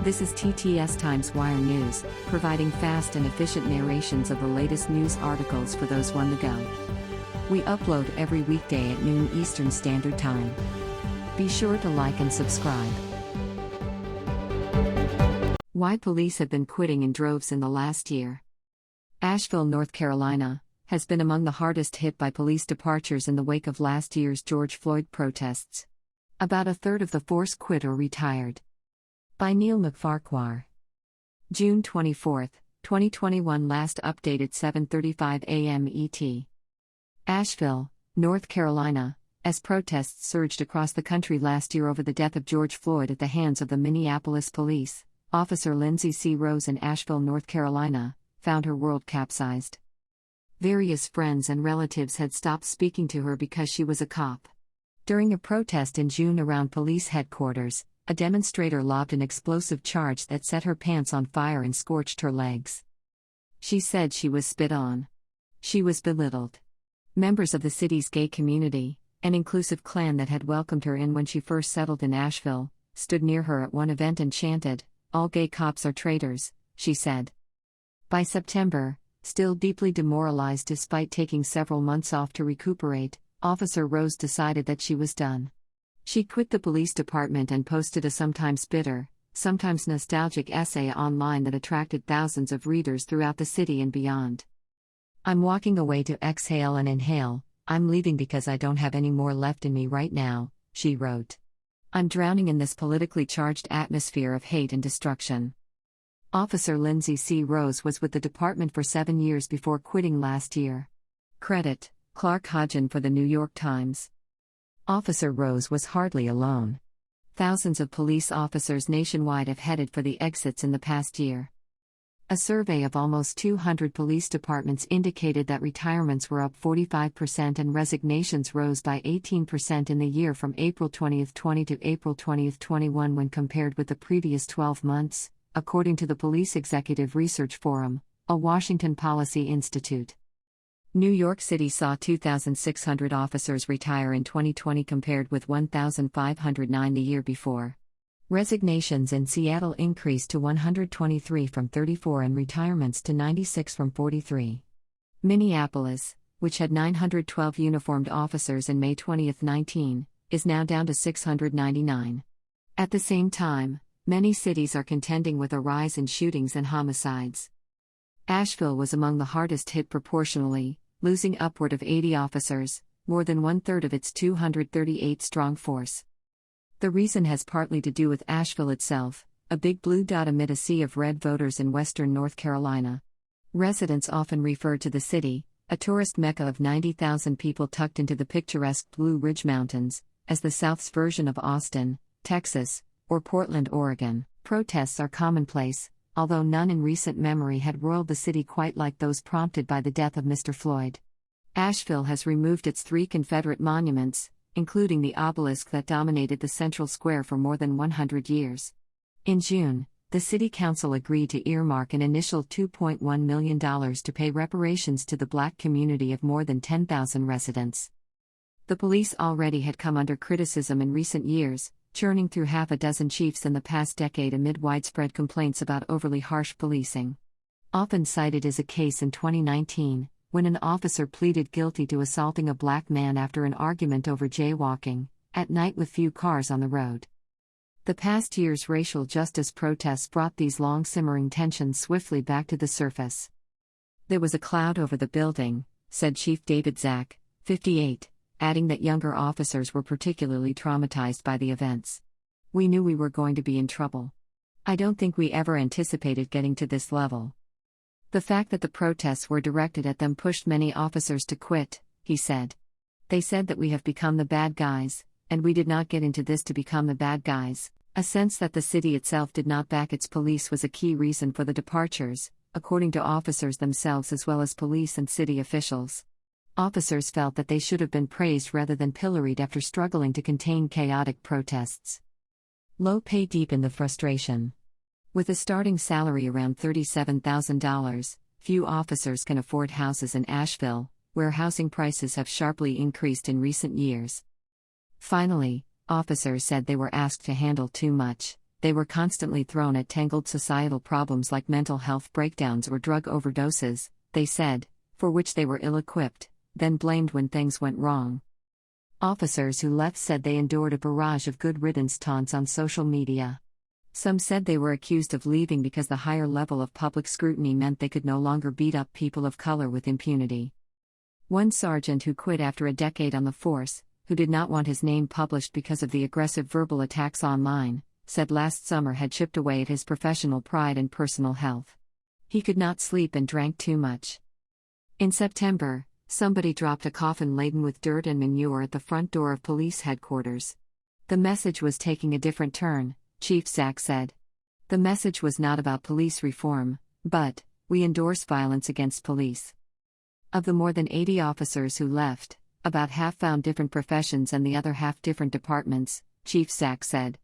This is TTS Times Wire News, providing fast and efficient narrations of the latest news articles for those on the go. We upload every weekday at noon Eastern Standard Time. Be sure to like and subscribe. Why police have been quitting in droves in the last year. Asheville, North Carolina, has been among the hardest hit by police departures in the wake of last year's George Floyd protests. About a third of the force quit or retired. By Neil MacFarquhar. June 24, 2021. Last updated 7:35 a.m. ET. Asheville, North Carolina, as protests surged across the country last year over the death of George Floyd at the hands of the Minneapolis police, Officer Lindsay C. Rose in Asheville, North Carolina, found her world capsized. Various friends and relatives had stopped speaking to her because she was a cop. During a protest in June around police headquarters, a demonstrator lobbed an explosive charge that set her pants on fire and scorched her legs. She said she was spit on. She was belittled. Members of the city's gay community, an inclusive clan that had welcomed her in when she first settled in Asheville, stood near her at one event and chanted, "All gay cops are traitors," she said. By September, still deeply demoralized despite taking several months off to recuperate, Officer Rose decided that she was done. She quit the police department and posted a sometimes bitter, sometimes nostalgic essay online that attracted thousands of readers throughout the city and beyond. "I'm walking away to exhale and inhale, I'm leaving because I don't have any more left in me right now," she wrote. "I'm drowning in this politically charged atmosphere of hate and destruction." Officer Lindsay C. Rose was with the department for 7 years before quitting last year. Credit, Clark Hodgen for the New York Times. Officer Rose was hardly alone. Thousands of police officers nationwide have headed for the exits in the past year. A survey of almost 200 police departments indicated that retirements were up 45% and resignations rose by 18% in the year from April 2020 to April 2021 when compared with the previous 12 months, according to the Police Executive Research Forum, a Washington Policy Institute. New York City saw 2,600 officers retire in 2020 compared with 1,509 the year before. Resignations in Seattle increased to 123 from 34 and retirements to 96 from 43. Minneapolis, which had 912 uniformed officers in May 2019, is now down to 699. At the same time, many cities are contending with a rise in shootings and homicides. Asheville was among the hardest hit proportionally, losing upward of 80 officers, more than one-third of its 238-strong force. The reason has partly to do with Asheville itself, a big blue dot amid a sea of red voters in western North Carolina. Residents often refer to the city, a tourist mecca of 90,000 people tucked into the picturesque Blue Ridge Mountains, as the South's version of Austin, Texas, or Portland, Oregon. Protests are commonplace, although none in recent memory had roiled the city quite like those prompted by the death of Mr. Floyd. Asheville has removed its 3 Confederate monuments, including the obelisk that dominated the central square for more than 100 years. In June, the city council agreed to earmark an initial $2.1 million to pay reparations to the black community of more than 10,000 residents. The police already had come under criticism in recent years, churning through half a dozen chiefs in the past decade amid widespread complaints about overly harsh policing. Often cited is a case in 2019, when an officer pleaded guilty to assaulting a black man after an argument over jaywalking, at night with few cars on the road. The past year's racial justice protests brought these long-simmering tensions swiftly back to the surface. "There was a cloud over the building," said Chief David Zack, 58. Adding that younger officers were particularly traumatized by the events. "We knew we were going to be in trouble. I don't think we ever anticipated getting to this level." The fact that the protests were directed at them pushed many officers to quit, he said. "They said that we have become the bad guys, and we did not get into this to become the bad guys." A sense that the city itself did not back its police was a key reason for the departures, according to officers themselves as well as police and city officials. Officers felt that they should have been praised rather than pilloried after struggling to contain chaotic protests. Low pay deep in the frustration. With a starting salary around $37,000, few officers can afford houses in Asheville, where housing prices have sharply increased in recent years. Finally, officers said they were asked to handle too much. they were constantly thrown at tangled societal problems like mental health breakdowns or drug overdoses, they said, for which they were ill-equipped, then blamed when things went wrong. Officers who left said they endured a barrage of good riddance taunts on social media. Some said they were accused of leaving because the higher level of public scrutiny meant they could no longer beat up people of color with impunity. One sergeant who quit after a decade on the force, who did not want his name published because of the aggressive verbal attacks online, said last summer had chipped away at his professional pride and personal health. He could not sleep and drank too much. In September, somebody dropped a coffin laden with dirt and manure at the front door of police headquarters. The message was taking a different turn, Chief Sack said. The message was not about police reform, but, we endorse violence against police. Of the more than 80 officers who left, about half found different professions and the other half different departments, Chief Sack said.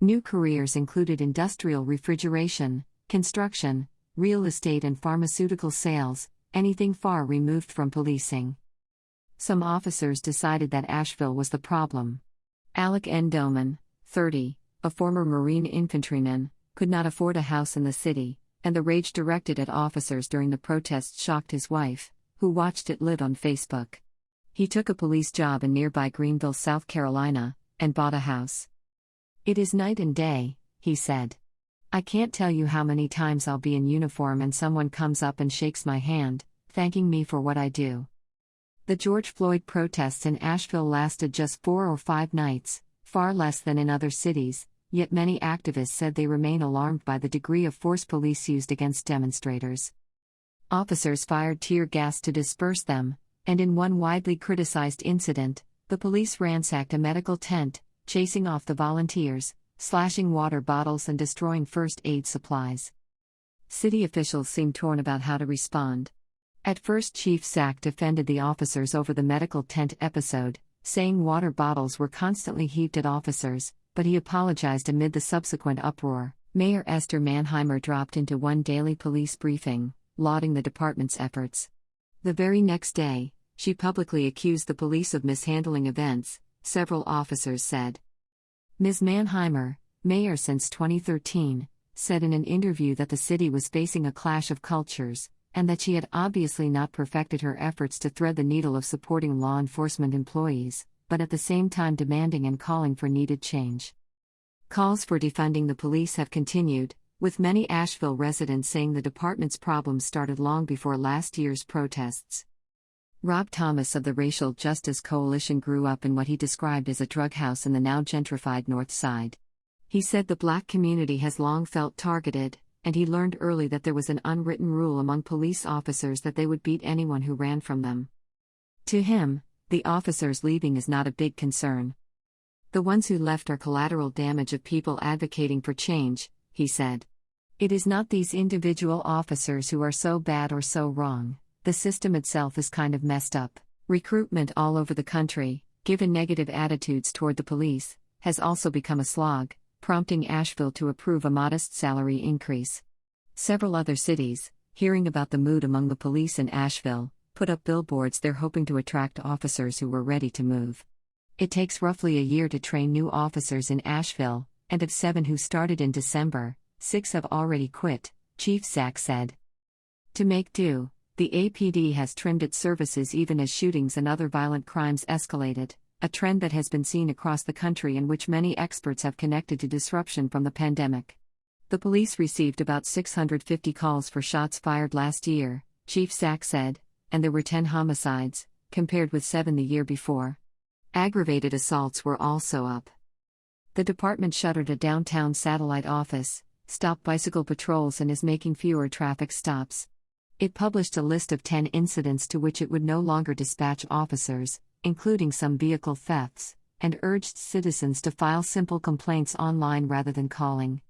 New careers included industrial refrigeration, construction, real estate and pharmaceutical sales, anything far removed from policing. Some officers decided that Asheville was the problem. Alec N. Doman, 30, a former Marine infantryman, could not afford a house in the city, and the rage directed at officers during the protests shocked his wife, who watched it lit on Facebook. He took a police job in nearby Greenville, South Carolina, and bought a house. It is night and day, he said. I can't tell you how many times I'll be in uniform and someone comes up and shakes my hand, thanking me for what I do. The George Floyd protests in Asheville lasted just 4 or 5 nights, far less than in other cities, yet many activists said they remain alarmed by the degree of force police used against demonstrators. Officers fired tear gas to disperse them, and in one widely criticized incident, the police ransacked a medical tent, chasing off the volunteers, slashing water bottles and destroying first aid supplies. City officials seemed torn about how to respond. At first, Chief Sack defended the officers over the medical tent episode, saying water bottles were constantly heaped at officers, but he apologized amid the subsequent uproar. Mayor Esther Manheimer dropped into one daily police briefing, lauding the department's efforts. The very next day, she publicly accused the police of mishandling events, several officers said. Ms. Manheimer, mayor since 2013, said in an interview that the city was facing a clash of cultures, and that she had obviously not perfected her efforts to thread the needle of supporting law enforcement employees, but at the same time demanding and calling for needed change. Calls for defunding the police have continued, with many Asheville residents saying the department's problems started long before last year's protests. Rob Thomas of the Racial Justice Coalition grew up in what he described as a drug house in the now gentrified North Side. He said the black community has long felt targeted, and he learned early that there was an unwritten rule among police officers that they would beat anyone who ran from them. To him, the officers leaving is not a big concern. The ones who left are collateral damage of people advocating for change, he said. It is not these individual officers who are so bad or so wrong. The system itself is kind of messed up. Recruitment all over the country, given negative attitudes toward the police, has also become a slog, prompting Asheville to approve a modest salary increase. Several other cities, hearing about the mood among the police in Asheville, put up billboards there hoping to attract officers who were ready to move. It takes roughly a year to train new officers in Asheville, and of 7 who started in December, 6 have already quit, Chief Sack said. To make do, the APD has trimmed its services even as shootings and other violent crimes escalated, a trend that has been seen across the country and which many experts have connected to disruption from the pandemic. The police received about 650 calls for shots fired last year, Chief Sack said, and there were 10 homicides, compared with 7 the year before. Aggravated assaults were also up. The department shuttered a downtown satellite office, stopped bicycle patrols and is making fewer traffic stops. It published a list of 10 incidents to which it would no longer dispatch officers, including some vehicle thefts, and urged citizens to file simple complaints online rather than calling.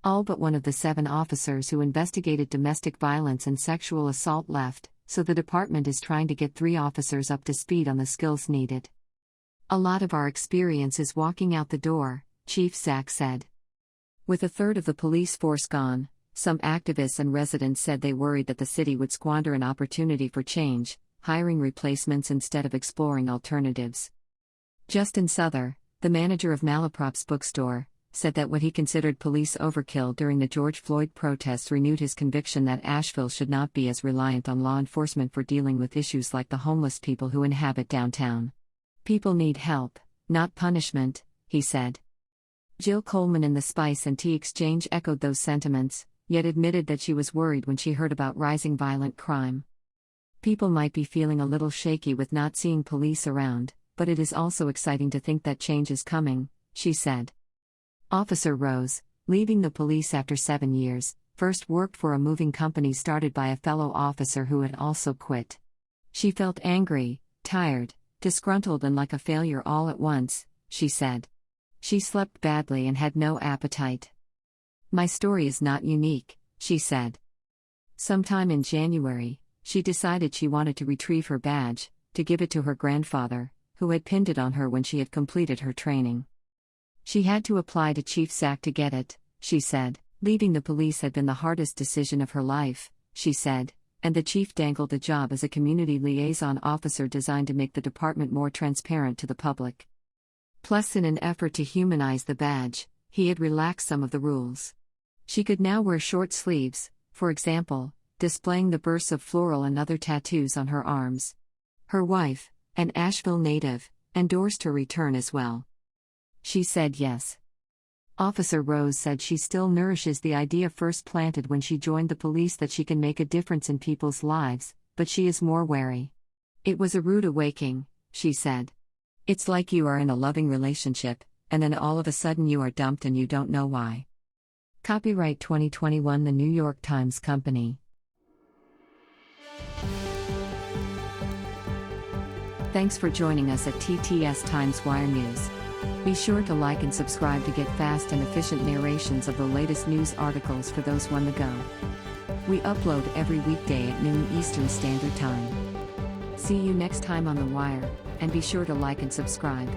All but one of the 7 officers who investigated domestic violence and sexual assault left, so the department is trying to get 3 officers up to speed on the skills needed. A lot of our experience is walking out the door, Chief Sack said. With a third of the police force gone, some activists and residents said they worried that the city would squander an opportunity for change, hiring replacements instead of exploring alternatives. Justin Souther, the manager of Malaprop's bookstore, said that what he considered police overkill during the George Floyd protests renewed his conviction that Asheville should not be as reliant on law enforcement for dealing with issues like the homeless people who inhabit downtown. "People need help, not punishment," he said. Jill Coleman in the Spice and Tea Exchange echoed those sentiments, yet admitted that she was worried when she heard about rising violent crime. "People might be feeling a little shaky with not seeing police around, but it is also exciting to think that change is coming," she said. Officer Rose, leaving the police after 7 years, first worked for a moving company started by a fellow officer who had also quit. She felt angry, tired, disgruntled and like a failure all at once, she said. She slept badly and had no appetite. "My story is not unique," she said. Sometime in January, she decided she wanted to retrieve her badge, to give it to her grandfather, who had pinned it on her when she had completed her training. She had to apply to Chief Sack to get it, she said. Leaving the police had been the hardest decision of her life, she said, and the chief dangled a job as a community liaison officer designed to make the department more transparent to the public. Plus, in an effort to humanize the badge, he had relaxed some of the rules. She could now wear short sleeves, for example, displaying the bursts of floral and other tattoos on her arms. Her wife, an Asheville native, endorsed her return as well. She said yes. Officer Rose said she still nourishes the idea first planted when she joined the police that she can make a difference in people's lives, but she is more wary. "It was a rude awakening," she said. "It's like you are in a loving relationship, and then all of a sudden you are dumped and you don't know why." Copyright 2021 The New York Times Company. Thanks for joining us at TTS Times Wire News. Be sure to like and subscribe to get fast and efficient narrations of the latest news articles for those on the go. We upload every weekday at noon Eastern Standard Time. See you next time on The Wire, and be sure to like and subscribe.